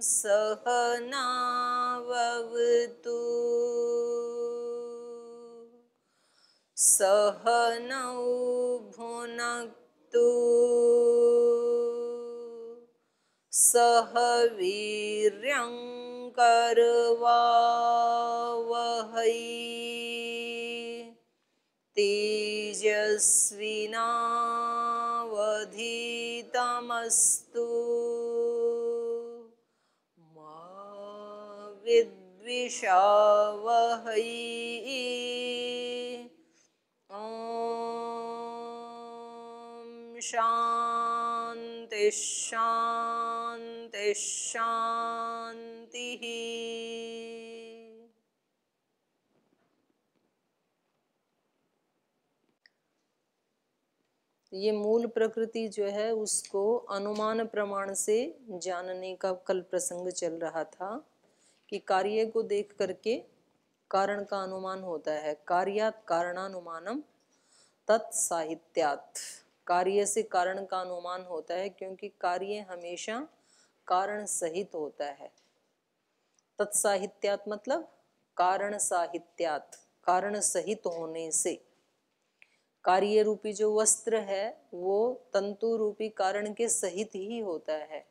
सहनावतु सहनौ भुनक्तु सह वीर्यं करवावहै तेजस्विनावधीतमस्तु मा विद्विषावहै। ॐ शान्ति शान्ति शान्तिः। ये मूल प्रकृति जो है उसको अनुमान प्रमाण से जानने का कल प्रसंग चल रहा था कि कार्य को देख करके कारण का अनुमान होता है। कार्यात कारणानुमानम तत्साहित्यात्, कार्य से कारण का अनुमान होता है क्योंकि कार्य हमेशा कारण सहित होता है। तत्साहित्यात् मतलब कारण साहित्यात्, कारण सहित होने से। कार्य रूपी जो वस्त्र है वो तंतु रूपी कारण के सहित ही होता है,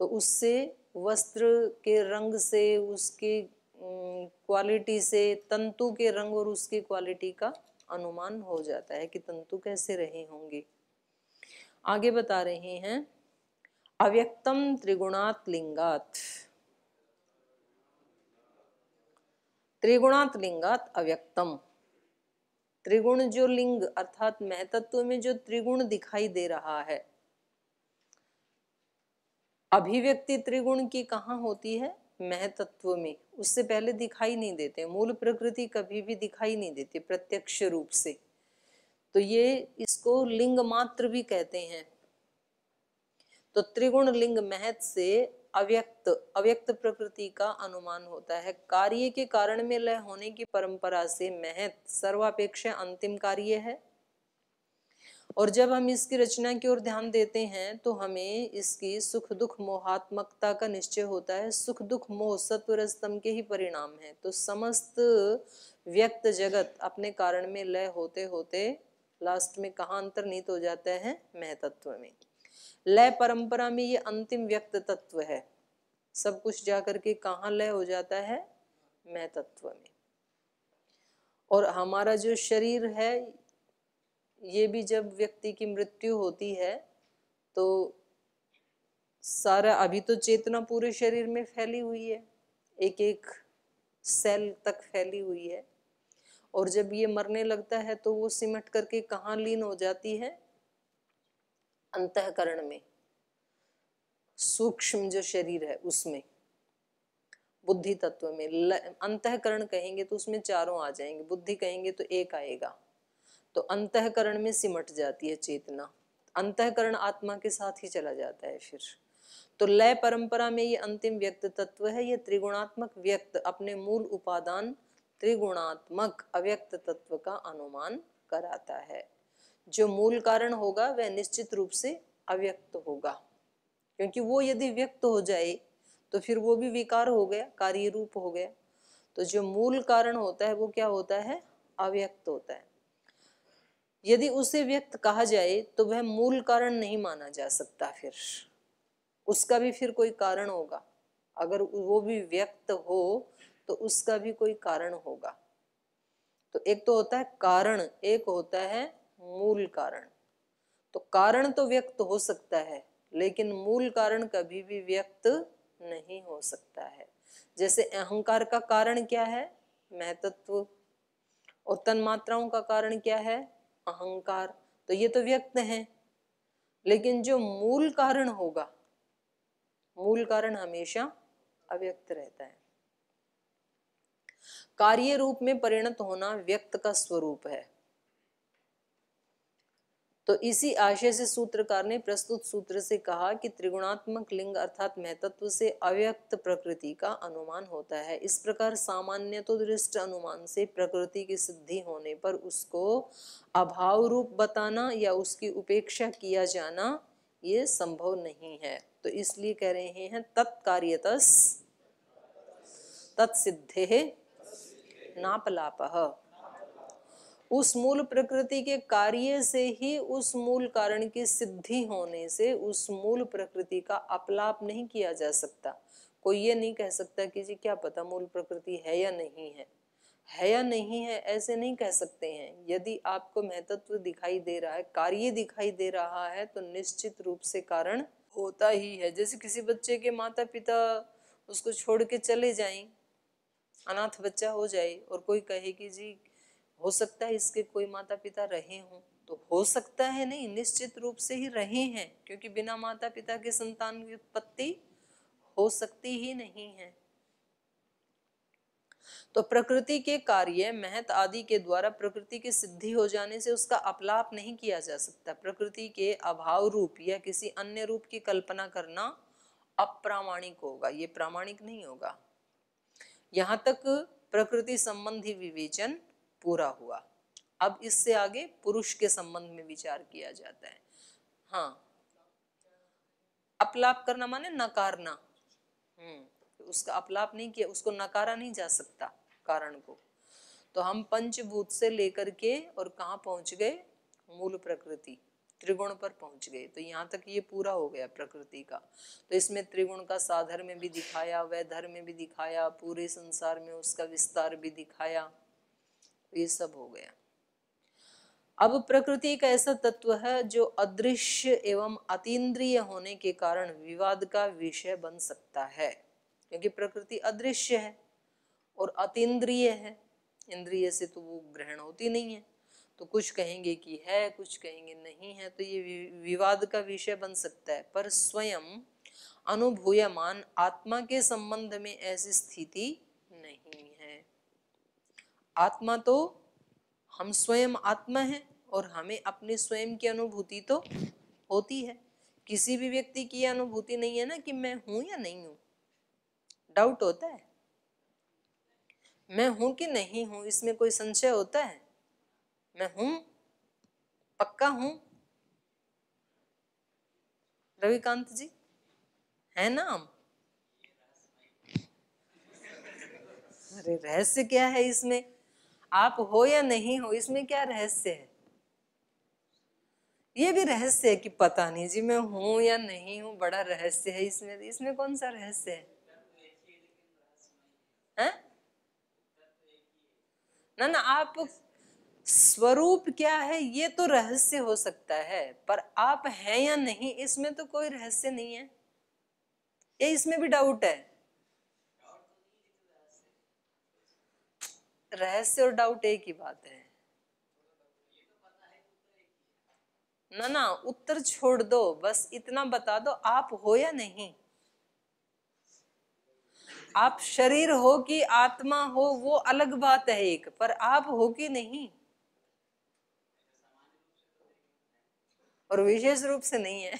तो उससे वस्त्र के रंग से, उसके क्वालिटी से, तंतु के रंग और उसकी क्वालिटी का अनुमान हो जाता है कि तंतु कैसे रहे होंगे। आगे बता रहे हैं अव्यक्तम त्रिगुणात् लिंगात्, त्रिगुणात् लिंगात् अव्यक्तम। त्रिगुण जो लिंग अर्थात महतत्व में जो त्रिगुण दिखाई दे रहा है, अभिव्यक्ति त्रिगुण की कहाँ होती है? महतत्व में, उससे पहले दिखाई नहीं देते। मूल प्रकृति कभी भी दिखाई नहीं देती प्रत्यक्ष रूप से, तो ये इसको लिंग मात्र भी कहते हैं। तो त्रिगुण लिंग महत से अव्यक्त, अव्यक्त प्रकृति का अनुमान होता है। कार्य के कारण में लय होने की परंपरा से महत सर्वापेक्षा अंतिम कार्य है, और जब हम इसकी रचना की ओर ध्यान देते हैं तो हमें इसकी सुख दुख मोहात्मकता का निश्चय होता है। सुख दुख मोह सत्व रजतम के ही परिणाम है। तो समस्त व्यक्त जगत अपने कारण में लय होते होते लास्ट में कहाँ अंतर्निहित हो जाता है? महतत्व में। लय परंपरा में ये अंतिम व्यक्त तत्व है। सब कुछ जाकर के कहाँ लय हो जाता है? महतत्व में। और हमारा जो शरीर है ये भी जब व्यक्ति की मृत्यु होती है तो सारा, अभी तो चेतना पूरे शरीर में फैली हुई है, एक एक सेल तक फैली हुई है, और जब ये मरने लगता है तो वो सिमट करके कहाँ लीन हो जाती है? अंतःकरण में, सूक्ष्म जो शरीर है उसमें, बुद्धि तत्व में। अंतःकरण कहेंगे तो उसमें चारों आ जाएंगे, बुद्धि कहेंगे तो एक आएगा, तो अंतःकरण में सिमट जाती है चेतना। अंतःकरण आत्मा के साथ ही चला जाता है फिर। तो लय परंपरा में ये अंतिम व्यक्त तत्व है। ये त्रिगुणात्मक व्यक्त अपने मूल उपादान त्रिगुणात्मक अव्यक्त तत्व का अनुमान कराता है। जो मूल कारण होगा वह निश्चित रूप से अव्यक्त होगा, क्योंकि वो यदि व्यक्त हो जाए तो फिर वो भी विकार हो गया, कार्य रूप हो गया। तो जो मूल कारण होता है वो क्या होता है? अव्यक्त होता है। यदि उसे व्यक्त कहा जाए तो वह मूल कारण नहीं माना जा सकता, फिर उसका भी फिर कोई कारण होगा। अगर वो भी व्यक्त हो तो उसका भी कोई कारण होगा। तो एक तो होता है कारण, एक होता है मूल कारण। तो कारण तो व्यक्त हो सकता है लेकिन मूल कारण कभी भी व्यक्त नहीं हो सकता है। जैसे अहंकार का कारण क्या है? महतत्व। और तन्मात्राओं का कारण क्या है? अहंकार। तो ये तो व्यक्त है, लेकिन जो मूल कारण होगा, मूल कारण हमेशा अव्यक्त रहता है। कार्य रूप में परिणत होना व्यक्त का स्वरूप है। तो इसी आशय से सूत्रकार ने प्रस्तुत सूत्र से कहा कि त्रिगुणात्मक लिंग अर्थात महतत्व से अव्यक्त प्रकृति का अनुमान होता है। इस प्रकार सामान्य तो दृष्ट अनुमान से प्रकृति की सिद्धि होने पर उसको अभाव रूप बताना या उसकी उपेक्षा किया जाना, ये संभव नहीं है। तो इसलिए कह रहे हैं तत्कार्यतस तत्सिद्धे नापलापः। उस मूल प्रकृति के कार्य से ही उस मूल कारण की सिद्धि होने से उस मूल प्रकृति का अपलाप नहीं किया जा सकता। कोई ये नहीं कह सकता कि जी क्या पता मूल प्रकृति है या नहीं है या नहीं है, ऐसे नहीं कह सकते हैं। यदि आपको महतत्व दिखाई दे रहा है, कार्य दिखाई दे रहा है, तो निश्चित रूप से कारण होता ही है। जैसे किसी बच्चे के माता पिता उसको छोड़ के चले जाएं, अनाथ बच्चा हो जाए, और कोई कहे कि जी हो सकता है इसके कोई माता पिता रहे हों, तो हो सकता है नहीं, निश्चित रूप से ही रहे हैं, क्योंकि बिना माता पिता के संतान की उत्पत्ति हो सकती ही नहीं है। तो प्रकृति के कार्य महत आदि के द्वारा प्रकृति की सिद्धि हो जाने से उसका अपलाप नहीं किया जा सकता। प्रकृति के अभाव रूप या किसी अन्य रूप की कल्पना करना अप्रामाणिक होगा, ये प्रामाणिक नहीं होगा। यहां तक प्रकृति संबंधी विवेचन पूरा हुआ। अब इससे आगे पुरुष के संबंध में विचार किया जाता है। हाँ, अपलाप करना माने नकारना। उसका अपलाप नहीं किया, उसको नकारा नहीं जा सकता कारण को। तो हम पंचभूत से लेकर के और कहाँ पहुंच गए, मूल प्रकृति त्रिगुण पर पहुंच गए। तो यहाँ तक ये पूरा हो गया प्रकृति का। तो इसमें त्रिगुण का साधर्म में भी दिखाया, वैधर्म में भी दिखाया, पूरे संसार में उसका विस्तार भी दिखाया, ये सब हो गया। अब प्रकृति एक ऐसा तत्व है जो अदृश्य एवं अतीन्द्रिय होने के कारण विवाद का विषय बन सकता है, क्योंकि प्रकृति अदृश्य है और अतीन्द्रिय है, इंद्रिय से तो वो ग्रहण होती नहीं है। तो कुछ कहेंगे कि है, कुछ कहेंगे नहीं है, तो ये विवाद का विषय बन सकता है। पर स्वयं अनुभूयमान आत्मा के संबंध में ऐसी स्थिति नहीं है। आत्मा तो हम स्वयं आत्मा हैं और हमें अपने स्वयं की अनुभूति तो होती है। किसी भी व्यक्ति की अनुभूति नहीं है ना कि मैं हूं या नहीं हूं। डाउट होता है, मैं हूं कि नहीं हूं, इसमें कोई संशय होता है? मैं हूं, पक्का हूं। रविकांत जी है ना? हम अरे रहस्य क्या है इसमें? आप हो या नहीं हो, इसमें क्या रहस्य है? ये भी रहस्य है कि पता नहीं जी मैं हूं या नहीं हूं, बड़ा रहस्य है इसमें। इसमें कौन सा रहस्य है? हैं? ना ना, आप स्वरूप क्या है ये तो रहस्य हो सकता है, पर आप हैं या नहीं इसमें तो कोई रहस्य नहीं है। ये इसमें भी डाउट है। रहस्य और डाउट एक ही बात है। ना ना, उत्तर छोड़ दो, बस इतना बता दो आप हो या नहीं। आप शरीर हो कि आत्मा हो वो अलग बात है एक, पर आप हो कि नहीं, और विशेष रूप से नहीं है।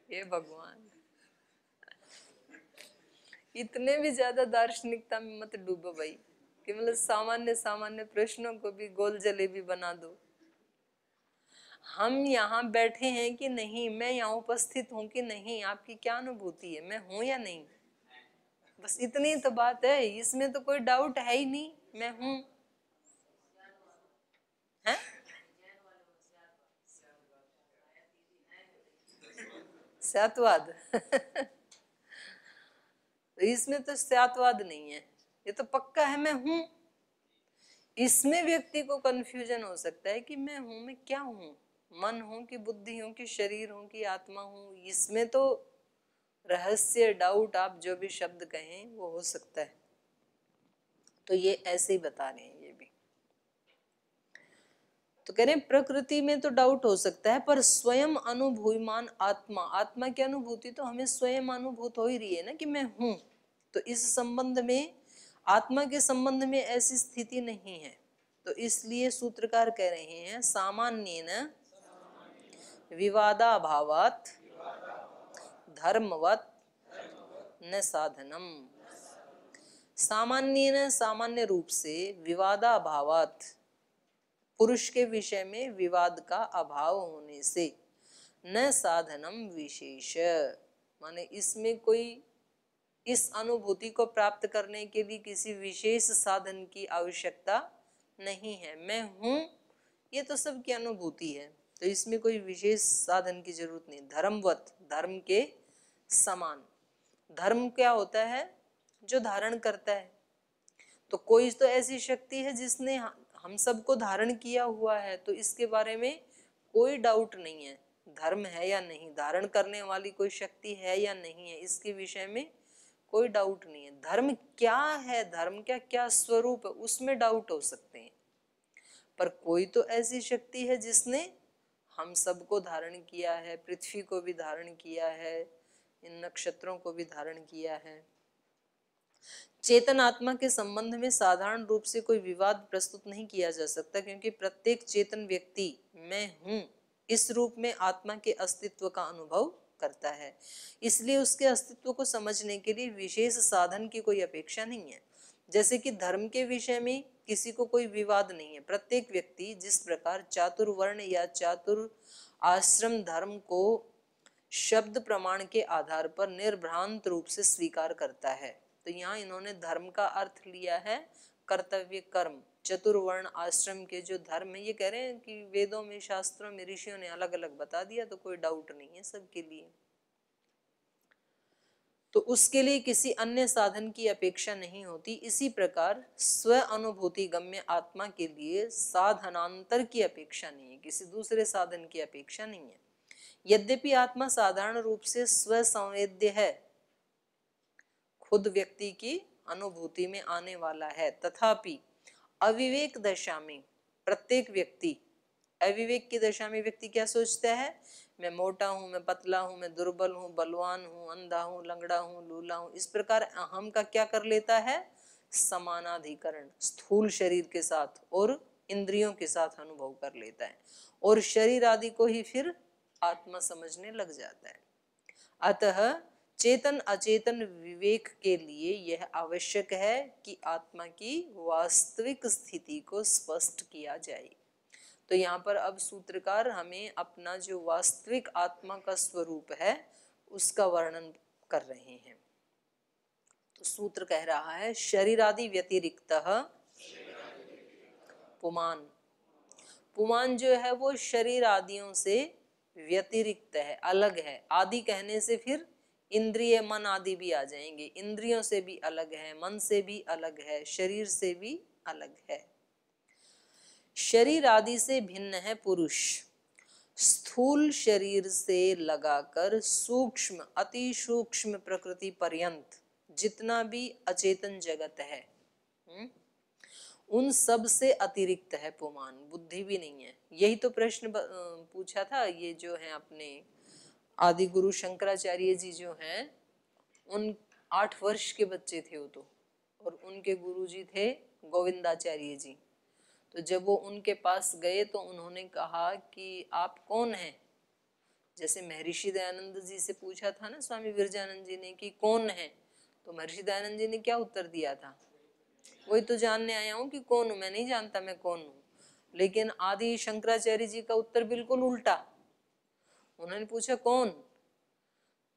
ये भगवान, इतने भी ज्यादा दार्शनिकता में मत डूबो भाई कि मतलब सामान्य सामान्य प्रश्नों को भी गोल जलेबी बना दो। हम यहाँ बैठे हैं कि नहीं, मैं यहाँ उपस्थित हूँ कि नहीं, आपकी क्या अनुभूति है, मैं हूँ या नहीं, बस इतनी तो बात है। इसमें तो कोई डाउट है ही नहीं, मैं हूँ। है स्यातवाद। इसमें तो स्यातवाद नहीं है, ये तो पक्का है मैं हूँ। इसमें व्यक्ति को कंफ्यूजन हो सकता है कि मैं हूँ, मैं क्या हूँ, मन हूँ कि बुद्धि हूँ कि शरीर हूँ कि आत्मा हूँ। इसमें तो रहस्य, डाउट, आप जो भी शब्द कहें वो हो सकता है। तो ये ऐसे ही बता रहे हैं ये भी। तो कह रहे हैं प्रकृति में तो डाउट हो सकता है, पर स्वयं अनुभूयमान आत्मा, आत्मा की अनुभूति तो हमें स्वयं अनुभूत हो ही रही है ना कि मैं हूं। तो इस संबंध में, आत्मा के संबंध में ऐसी स्थिति नहीं है। तो इसलिए सूत्रकार कह रहे हैं सामान्येन विवादाभावात् धर्मवत् न साधनम। सामान्येन सामान्य रूप से, विवादाभावात् पुरुष के विषय में विवाद का अभाव होने से, न साधनम विशेष, माने इसमें कोई इस अनुभूति को प्राप्त करने के लिए किसी विशेष साधन की आवश्यकता नहीं है। मैं हूं ये तो सबकी अनुभूति है, तो इसमें कोई विशेष साधन की जरूरत नहीं। धर्मवत, धर्म के समान। धर्म क्या होता है? जो धारण करता है। तो कोई तो ऐसी शक्ति है जिसने हम सबको धारण किया हुआ है, तो इसके बारे में कोई डाउट नहीं है। धर्म है या नहीं, धारण करने वाली कोई शक्ति है या नहीं है, इसके विषय में कोई डाउट नहीं है। धर्म क्या है, धर्म क्या क्या स्वरूप है, उसमें डाउट हो सकते हैं। पर कोई तो ऐसी शक्ति है जिसने हम सबको धारण किया है, पृथ्वी को भी धारण किया है, इन नक्षत्रों को भी धारण किया है। चेतन आत्मा के संबंध में साधारण रूप से कोई विवाद प्रस्तुत नहीं किया जा सकता, क्योंकि प्रत्येक चेतन व्यक्ति मैं हूं इस रूप में आत्मा के अस्तित्व का अनुभव करता है। इसलिए उसके अस्तित्व को समझने के लिए विशेष साधन की कोई अपेक्षा नहीं है। जैसे कि धर्म के विषय में किसी को कोई विवाद नहीं है। प्रत्येक व्यक्ति जिस प्रकार चातुर्वर्ण या चातुर आश्रम धर्म को शब्द प्रमाण के आधार पर निर्भ्रांत रूप से स्वीकार करता है, तो यहाँ इन्होंने धर्म का अर्थ लिया है कर्तव्य कर्म। चतुर्वर्ण आश्रम के जो धर्म है, ये कह रहे हैं कि वेदों में, शास्त्रों में ऋषियों ने अलग अलग बता दिया, तो कोई डाउट नहीं है सबके लिए। तो उसके लिए किसी अन्य साधन की अपेक्षा नहीं होती। इसी प्रकार स्व अनुभूति गम्य आत्मा के लिए साधनांतर की अपेक्षा नहीं है, किसी दूसरे साधन की अपेक्षा नहीं है। यद्यपि आत्मा साधारण रूप से स्व संवेद्य है, खुद व्यक्ति की अनुभूति में आने वाला है, तथापि अविवेक दशा में प्रत्येक व्यक्ति, अविवेक की दशा में व्यक्ति क्या सोचता है? मैं मोटा हूं, मैं पतला हूं, मैं दुर्बल हूं, बलवान हूं, अंधा हूं, लंगड़ा हूं, लूला हूं। इस प्रकार अहम का क्या कर लेता है? समानाधिकरण, स्थूल शरीर के साथ और इंद्रियों के साथ अनुभव कर लेता है, और शरीर आदि को ही फिर आत्मा समझने लग जाता है। अतः चेतन अचेतन विवेक के लिए यह आवश्यक है कि आत्मा की वास्तविक स्थिति को स्पष्ट किया जाए। तो यहाँ पर अब सूत्रकार हमें अपना जो वास्तविक आत्मा का स्वरूप है उसका वर्णन कर रहे हैं। तो सूत्र कह रहा है शरीर आदि व्यतिरिक्त पुमान। पुमान जो है वो शरीर आदियों से व्यतिरिक्त है, अलग है। आदि कहने से फिर इंद्रिय मन आदि भी आ जाएंगे। इंद्रियों से भी अलग है, मन से भी अलग है, शरीर से भी अलग है। शरीर आदि से भिन्न है पुरुष। स्थूल शरीर से लगाकर सूक्ष्म अति सूक्ष्म प्रकृति पर्यंत जितना भी अचेतन जगत है, उन सब से अतिरिक्त है पुमान, बुद्धि भी नहीं है। यही तो प्रश्न पूछा था ये जो है अपने आदि गुरु शंकराचार्य जी जो हैं, उन 8 वर्ष के बच्चे थे वो तो, और उनके गुरु जी थे गोविंदाचार्य जी। तो जब वो उनके पास गए तो उन्होंने कहा कि आप कौन हैं? जैसे महर्षि दयानंद जी से पूछा था ना स्वामी विरजानंद जी ने कि कौन है, तो महर्षि दयानंद जी ने क्या उत्तर दिया था? वही तो जानने आया हूं कि कौन हूं, मैं नहीं जानता मैं कौन हूं। लेकिन आदि शंकराचार्य जी का उत्तर बिल्कुल उल्टा। उन्होंने पूछा कौन,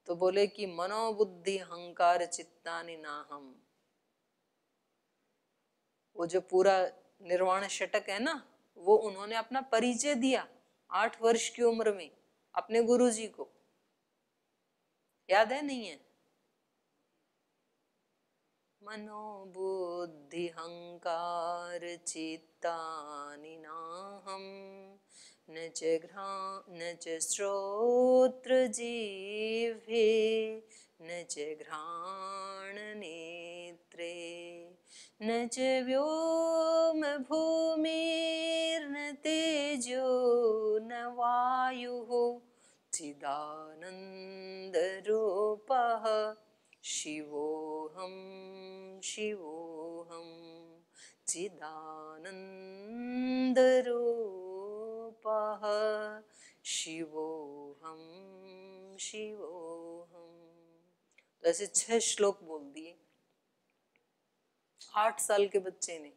तो बोले कि मनोबुद्धि अहंकार चित्तानि नाहम। वो जो पूरा निर्वाण षटक है ना, वो उन्होंने अपना परिचय दिया 8 वर्ष की उम्र में अपने गुरु जी को। याद है? नहीं है? मनोबुद्धि अहंकार चित्तानि नाहम न च श्रोत्र जिह्वे न च घ्राण नेत्रे न च व्योम भूमिर्न तेजो न वायुः चिदानंद रूपः शिवोऽहं शिवोऽहं चिदानंद रूपः शिवोऽहं शिवोऽहं। तो ऐसे 6 श्लोक बोल दिए 8 साल के बच्चे ने।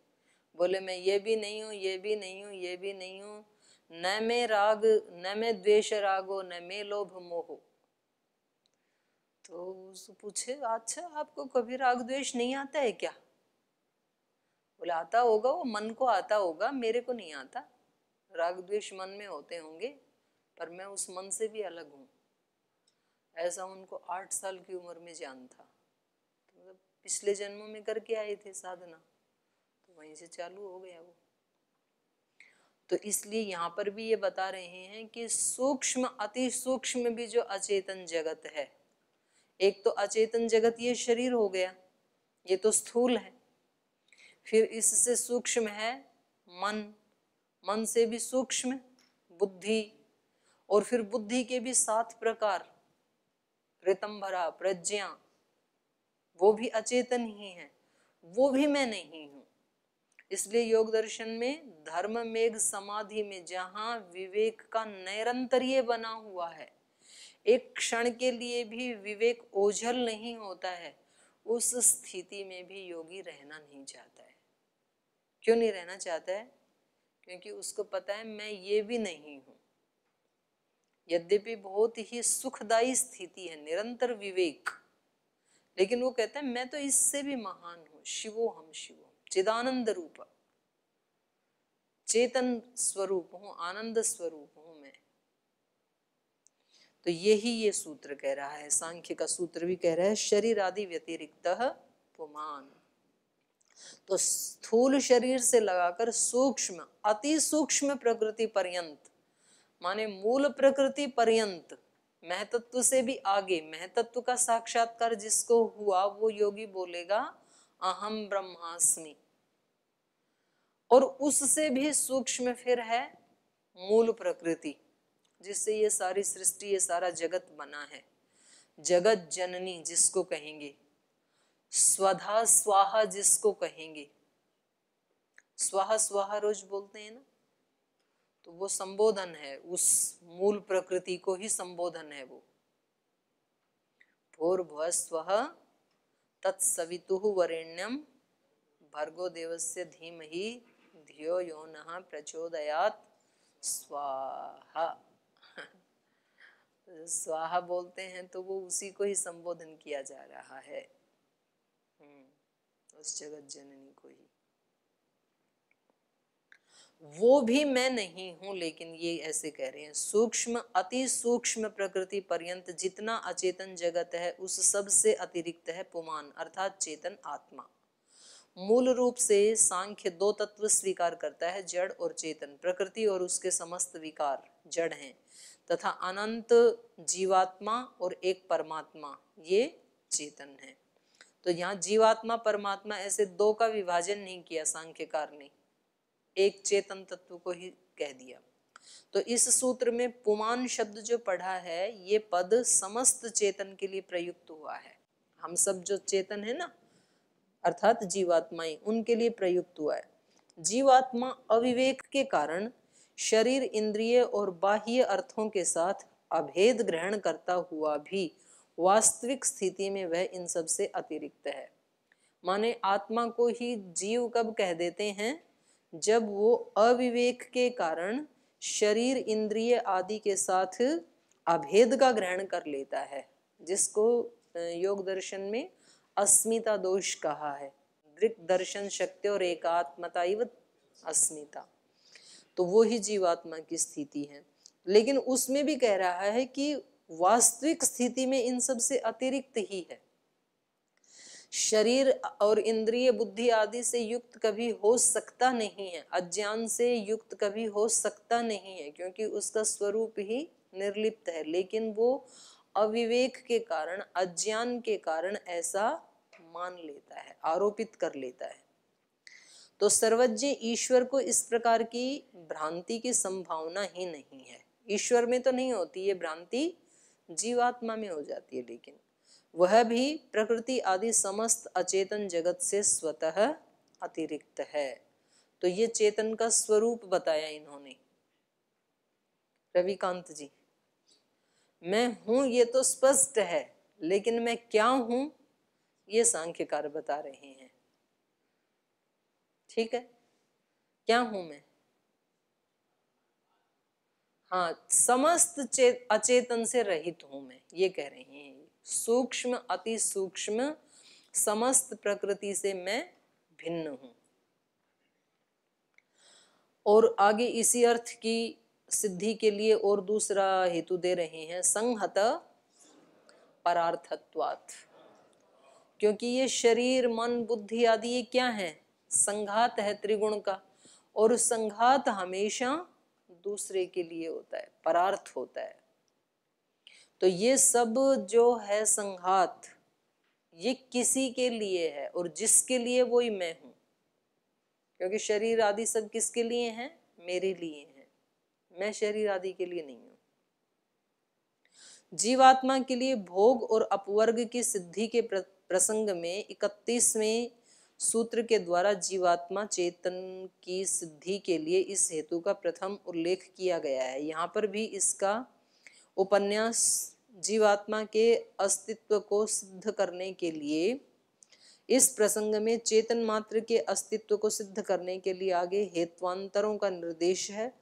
बोले मैं ये भी नहीं हूँ, ये भी नहीं हूँ, ये भी नहीं हूँ, न में राग, न में द्वेष रागो, न में लोभ मोह। तो उसको पूछे, अच्छा आपको कभी राग द्वेष नहीं आता है क्या? बोले आता होगा, वो मन को आता होगा, मेरे को नहीं आता। राग द्वेष मन में होते होंगे, पर मैं उस मन से भी अलग हूँ। ऐसा उनको 8 साल की उम्र में ज्ञान था। तो मतलब पिछले जन्मों में करके आए थे साधना, तो वहीं से चालू हो गया वो। तो इसलिए यहाँ पर भी ये बता रहे हैं कि सूक्ष्म, अति सूक्ष्म भी जो अचेतन जगत है, एक तो अचेतन जगत ये शरीर हो गया, ये तो स्थूल है। फिर इससे सूक्ष्म है मन, मन से भी सूक्ष्म बुद्धि, और फिर बुद्धि के भी 7 प्रकार, ऋतंभरा, प्रज्ञा, वो भी अचेतन ही है, वो भी मैं नहीं हूं। इसलिए योग दर्शन में धर्म मेघ समाधि में जहां विवेक का नैरंतर्य बना हुआ है, एक क्षण के लिए भी विवेक ओझल नहीं होता है, उस स्थिति में भी योगी रहना नहीं चाहता है। क्यों नहीं रहना चाहता है? क्योंकि उसको पता है मैं ये भी नहीं हूं। यद्यपि बहुत ही सुखदायी स्थिति है निरंतर विवेक, लेकिन वो कहता है मैं तो इससे भी महान हूं, शिवोहम शिवोहम, चिदानंद रूप, चेतन स्वरूप हूं, आनंद स्वरूप हूं मैं। तो यही ये सूत्र कह रहा है, सांख्य का सूत्र भी कह रहा है शरीर आदि व्यतिरिक्त पुमान। तो स्थूल शरीर से लगाकर सूक्ष्म, अति सूक्ष्म प्रकृति पर्यंत, माने मूल प्रकृति पर्यंत, महतत्व से भी आगे, महतत्व का साक्षात्कार जिसको हुआ वो योगी बोलेगा अहम ब्रह्मास्मि। और उससे भी सूक्ष्म फिर है मूल प्रकृति, जिससे ये सारी सृष्टि, ये सारा जगत बना है। जगत जननी जिसको कहेंगे, स्वधा स्वाहा जिसको कहेंगे, स्वाहा स्वाहा रोज बोलते हैं ना, तो वो संबोधन है, उस मूल प्रकृति को ही संबोधन है वो। भूर्भुवस्वः तत्सवितुः वरेण्यम भर्गो देवस्य धीमहि धियो यो नः प्रचोदयात् स्वाहा। स्वाहा बोलते हैं तो वो उसी को ही संबोधन किया जा रहा है, उस जगत जननी को ही। वो भी मैं नहीं हूं, लेकिन ये ऐसे कह रहे हैं सूक्ष्म, अति सूक्ष्म प्रकृति पर्यंत जितना अचेतन जगत है उस सब से अतिरिक्त है पुमान, अर्थात चेतन आत्मा। मूल रूप से सांख्य 2 तत्व स्वीकार करता है, जड़ और चेतन। प्रकृति और उसके समस्त विकार जड़ हैं, तथा अनंत जीवात्मा और एक परमात्मा ये चेतन है। तो यहाँ जीवात्मा परमात्मा ऐसे 2 का विभाजन नहीं किया सांख्यकार ने, एक चेतन तत्व को ही कह दिया। तो इस सूत्र में पुमान शब्द जो पढ़ा है, ये पद समस्त चेतन के लिए प्रयुक्त हुआ है। हम सब जो चेतन है ना, अर्थात जीवात्माएं, उनके लिए प्रयुक्त हुआ है। जीवात्मा अविवेक के कारण शरीर, इंद्रिय और बाह्य अर्थों के साथ अभेद ग्रहण करता हुआ भी वास्तविक स्थिति में वह इन सब से अतिरिक्त है। माने आत्मा को ही जीव कब कह देते हैं? जब वो अविवेक के कारण शरीर, इंद्रिय आदि के साथ अभेद का ग्रहण कर लेता है, जिसको योग दर्शन में अस्मिता दोष कहा है। दृक् दर्शन शक्ति और एकात्मता इव अस्मिता, तो वो ही जीवात्मा की स्थिति है। लेकिन उसमें भी कह रहा है कि वास्तविक स्थिति में इन सब से अतिरिक्त ही है। शरीर और इंद्रिय बुद्धि आदि से युक्त कभी हो सकता नहीं है, अज्ञान से युक्त कभी हो सकता नहीं है, क्योंकि उसका स्वरूप ही निर्लिप्त है। लेकिन वो अविवेक के कारण, अज्ञान के कारण ऐसा मान लेता है, आरोपित कर लेता है। तो सर्वज्ञ ईश्वर को इस प्रकार की भ्रांति की संभावना ही नहीं है। ईश्वर में तो नहीं होती ये भ्रांति, जीवात्मा में हो जाती है, लेकिन वह भी प्रकृति आदि समस्त अचेतन जगत से स्वतः अतिरिक्त है। तो ये चेतन का स्वरूप बताया इन्होंने। रविकांत जी, मैं हूं ये तो स्पष्ट है, लेकिन मैं क्या हूं ये सांख्यकार बता रहे हैं। ठीक है, क्या हूं मैं? हाँ, समस्त अचेतन से रहित हूं मैं, ये कह रहे हैं। सूक्ष्म, अति सूक्ष्म समस्त प्रकृति से मैं भिन्न हूं। और आगे इसी अर्थ की सिद्धि के लिए और दूसरा हेतु दे रहे हैं, संहत परार्थत्वात्। क्योंकि ये शरीर, मन, बुद्धि आदि ये क्या है? संघात है त्रिगुण का, और संघात हमेशा दूसरे के लिए होता है, परार्थ होता है। तो ये सब जो है संघात, ये किसी के लिए है, और जिसके लिए वही मैं हूं। क्योंकि शरीर आदि सब किसके लिए हैं? मेरे लिए हैं। मैं शरीर आदि के लिए नहीं हूं। जीवात्मा के लिए भोग और अपवर्ग की सिद्धि के प्रसंग में 31वें सूत्र के द्वारा जीवात्मा चेतन की सिद्धि के लिए इस हेतु का प्रथम उल्लेख किया गया है। यहाँ पर भी इसका उपन्यास जीवात्मा के अस्तित्व को सिद्ध करने के लिए, इस प्रसंग में चेतन मात्र के अस्तित्व को सिद्ध करने के लिए आगे हेत्वांतरों का निर्देश है।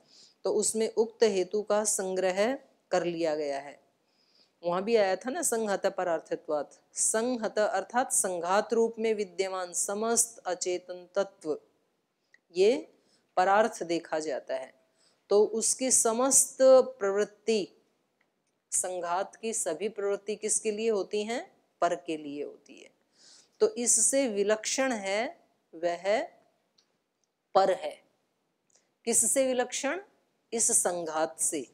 तो उसमें उक्त हेतु का संग्रह कर लिया गया है। वहां भी आया था ना, संहत परार्थत्वात्। संहत अर्थात संघात रूप में विद्यमान समस्त अचेतन तत्व, ये परार्थ देखा जाता है। तो उसकी समस्त प्रवृत्ति, संघात की सभी प्रवृत्ति किसके लिए होती हैं? पर के लिए होती है। तो इससे विलक्षण है वह पर है। किससे विलक्षण? इस संघात से।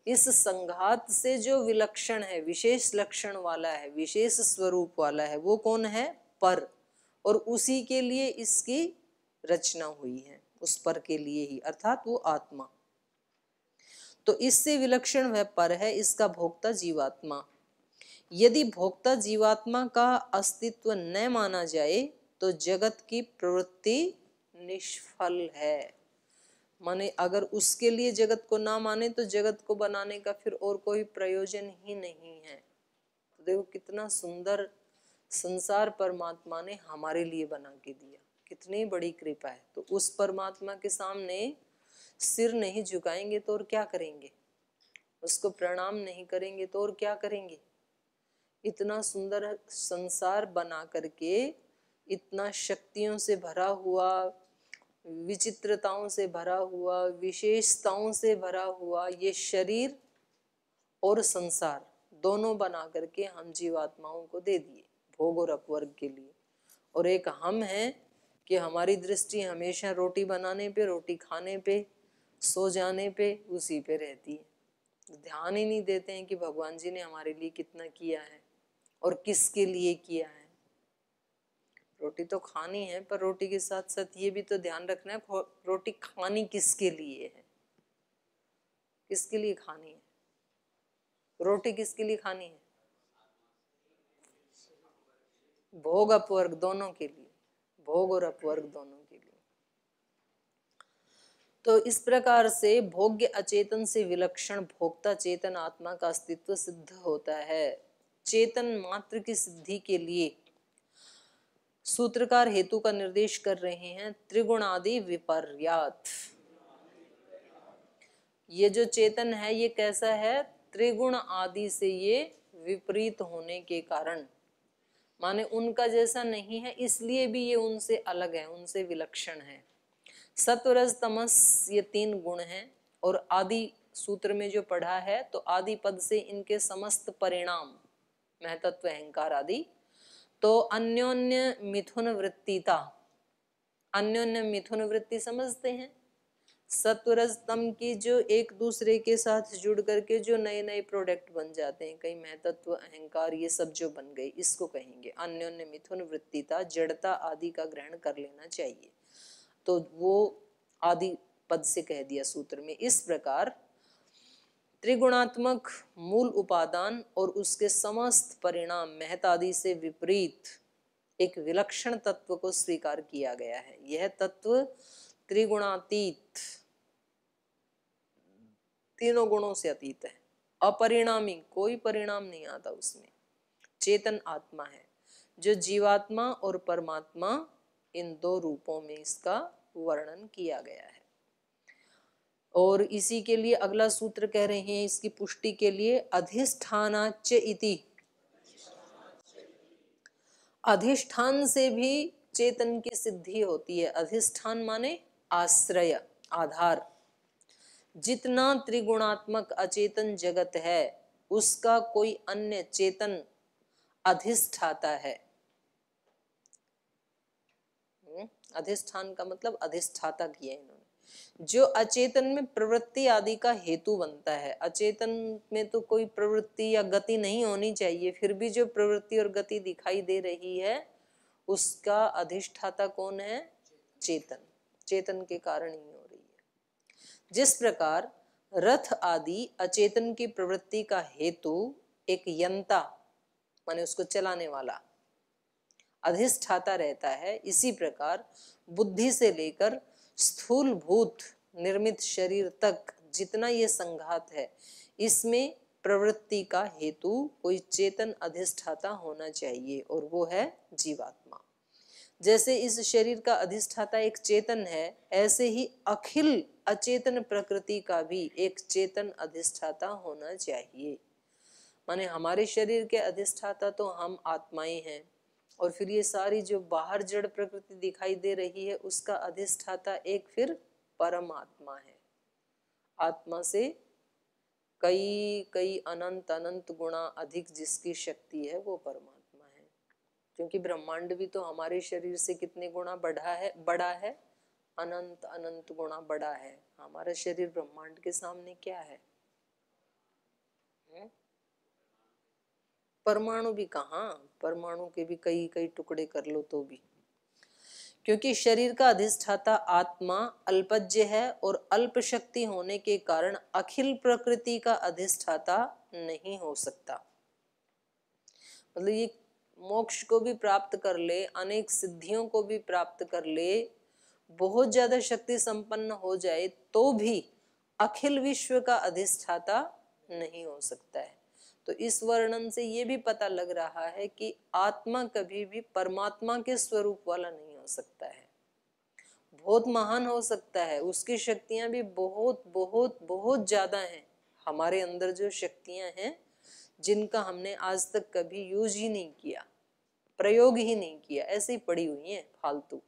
इस संघात से जो विलक्षण है, विशेष लक्षण वाला है, विशेष स्वरूप वाला है, वो कौन है? पर। और उसी के लिए इसकी रचना हुई है, उस पर के लिए ही, अर्थात वो आत्मा। तो इससे विलक्षण वह पर है, इसका भोक्ता जीवात्मा। यदि भोक्ता जीवात्मा का अस्तित्व न माना जाए तो जगत की प्रवृत्ति निष्फल है। माने अगर उसके लिए जगत को ना माने तो जगत को बनाने का फिर और कोई प्रयोजन ही नहीं है। तो देखो कितना सुंदर संसार परमात्मा ने हमारे लिए बना के दिया, कितनी बड़ी कृपा है। तो उस परमात्मा के सामने सिर नहीं झुकाएंगे तो और क्या करेंगे? उसको प्रणाम नहीं करेंगे तो और क्या करेंगे? इतना सुंदर संसार बना करके, इतना शक्तियों से भरा हुआ, विचित्रताओं से भरा हुआ, विशेषताओं से भरा हुआ ये शरीर और संसार दोनों बना करके हम जीवात्माओं को दे दिए भोग और अपवर्ग के लिए। और एक हम हैं कि हमारी दृष्टि हमेशा रोटी बनाने पे, रोटी खाने पे, सो जाने पे, उसी पे रहती है। ध्यान ही नहीं देते हैं कि भगवान जी ने हमारे लिए कितना किया है और किसके लिए किया है। रोटी तो खानी है, पर रोटी के साथ साथ ये भी तो ध्यान रखना है रोटी खानी किसके लिए है, किसके लिए खानी है रोटी, किसके लिए खानी है? भोग अपवर्ग दोनों के लिए, भोग और अपवर्ग दोनों के लिए। तो इस प्रकार से भोग्य अचेतन से विलक्षण भोक्ता चेतन आत्मा का अस्तित्व सिद्ध होता है। चेतन मात्र की सिद्धि के लिए सूत्रकार हेतु का निर्देश कर रहे हैं, त्रिगुणादि विपर्यात। ये जो चेतन है ये कैसा है? त्रिगुण आदि से ये विपरीत होने के कारण, माने उनका जैसा नहीं है, इसलिए भी ये उनसे अलग है, उनसे विलक्षण है। सत्व रज तमस ये 3 गुण हैं। और आदि सूत्र में जो पढ़ा है तो आदि पद से इनके समस्त परिणाम, महतत्व, अहंकार आदि, तो अन्योन्य मिथुन वृत्तिता, अन्योन्य मिथुन वृत्ति समझते हैं। सत्वरज तम की जो एक दूसरे के साथ जुड़ करके जो नए नए प्रोडक्ट बन जाते हैं, कई महतत्व, अहंकार, ये सब जो बन गए, इसको कहेंगे अन्योन्य मिथुन वृत्तिता। जड़ता आदि का ग्रहण कर लेना चाहिए, तो वो आदि पद से कह दिया सूत्र में। इस प्रकार त्रिगुणात्मक मूल उपादान और उसके समस्त परिणाम महत आदि से विपरीत एक विलक्षण तत्व को स्वीकार किया गया है। यह तत्व त्रिगुणातीत, तीनों गुणों से अतीत है, अपरिणामी, कोई परिणाम नहीं आता उसमें। चेतन आत्मा है जो जीवात्मा और परमात्मा इन 2 रूपों में इसका वर्णन किया गया है। और इसी के लिए अगला सूत्र कह रहे हैं, इसकी पुष्टि के लिए, अधिष्ठानाच्च इति। अधिष्ठान से भी चेतन की सिद्धि होती है। अधिष्ठान माने आश्रय, आधार। जितना त्रिगुणात्मक अचेतन जगत है उसका कोई अन्य चेतन अधिष्ठाता है। अधिष्ठान का मतलब अधिष्ठाता किया इन्होंने। जो अचेतन में प्रवृत्ति आदि का हेतु बनता है। अचेतन में तो कोई प्रवृत्ति या गति नहीं होनी चाहिए, फिर भी जो प्रवृत्ति और गति दिखाई दे रही है उसका अधिष्ठाता कौन है? चेतन। चेतन के कारण ही हो रही है। जिस प्रकार रथ आदि अचेतन की प्रवृत्ति का हेतु एक यंता माने उसको चलाने वाला अधिष्ठाता रहता है, इसी प्रकार बुद्धि से लेकर स्थूल भूत निर्मित शरीर तक जितना ये संघात है, इसमें प्रवृत्ति का हेतु कोई चेतन अधिष्ठाता होना चाहिए, और वो है जीवात्मा। जैसे इस शरीर का अधिष्ठाता एक चेतन है, ऐसे ही अखिल अचेतन प्रकृति का भी एक चेतन अधिष्ठाता होना चाहिए। माने हमारे शरीर के अधिष्ठाता तो हम आत्माएं हैं, और फिर ये सारी जो बाहर जड़ प्रकृति दिखाई दे रही है उसका अधिष्ठाता एक फिर परमात्मा है। आत्मा से कई कई अनंत अनंत गुणा अधिक जिसकी शक्ति है वो परमात्मा है। क्योंकि ब्रह्मांड भी तो हमारे शरीर से कितने गुणा बड़ा है, अनंत अनंत गुणा बड़ा है। हमारा शरीर ब्रह्मांड के सामने क्या है? परमाणु भी कहाँ, परमाणु के भी कई कई टुकड़े कर लो तो भी। क्योंकि शरीर का अधिष्ठाता आत्मा अल्पज्य है, और अल्प शक्ति होने के कारण अखिल प्रकृति का अधिष्ठाता नहीं हो सकता। मतलब ये मोक्ष को भी प्राप्त कर ले, अनेक सिद्धियों को भी प्राप्त कर ले, बहुत ज्यादा शक्ति संपन्न हो जाए, तो भी अखिल विश्व का अधिष्ठाता नहीं हो सकता है। तो इस वर्णन से ये भी पता लग रहा है कि आत्मा कभी भी परमात्मा के स्वरूप वाला नहीं हो सकता है। बहुत महान हो सकता है, उसकी शक्तियां भी बहुत बहुत बहुत ज्यादा हैं। हमारे अंदर जो शक्तियां हैं जिनका हमने आज तक कभी यूज ही नहीं किया, प्रयोग ही नहीं किया, ऐसे ही पड़ी हुई हैं फालतू,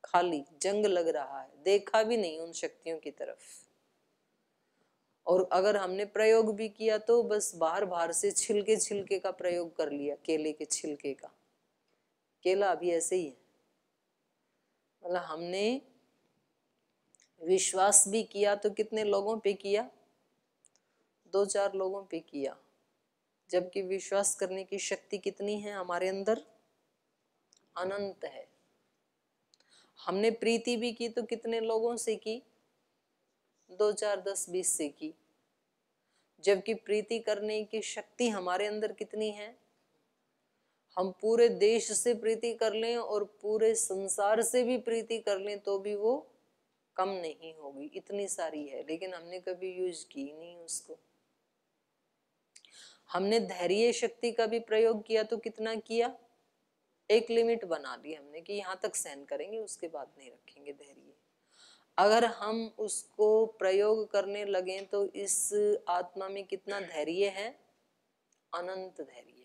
खाली जंग लग रहा है, देखा भी नहीं उन शक्तियों की तरफ। और अगर हमने प्रयोग भी किया तो बस बाहर बाहर से छिलके छिलके का प्रयोग कर लिया, केले के छिलके का। केला अभी ऐसे ही है। मतलब हमने विश्वास भी किया तो कितने लोगों पे किया? 2-4 लोगों पे किया। जबकि विश्वास करने की शक्ति कितनी है हमारे अंदर? अनंत है। हमने प्रीति भी की तो कितने लोगों से की? 2-4 10-20 से की। जबकि प्रीति करने की शक्ति हमारे अंदर कितनी है? हम पूरे देश से प्रीति कर लें और पूरे संसार से भी प्रीति कर लें तो भी वो कम नहीं होगी, इतनी सारी है, लेकिन हमने कभी यूज की नहीं उसको। हमने धैर्य शक्ति का भी प्रयोग किया तो कितना किया? एक लिमिट बना ली हमने कि यहाँ तक सहन करेंगे, उसके बाद नहीं रखेंगे धैर्य। अगर हम उसको प्रयोग करने लगे तो इस आत्मा में कितना धैर्य है? अनंत धैर्य।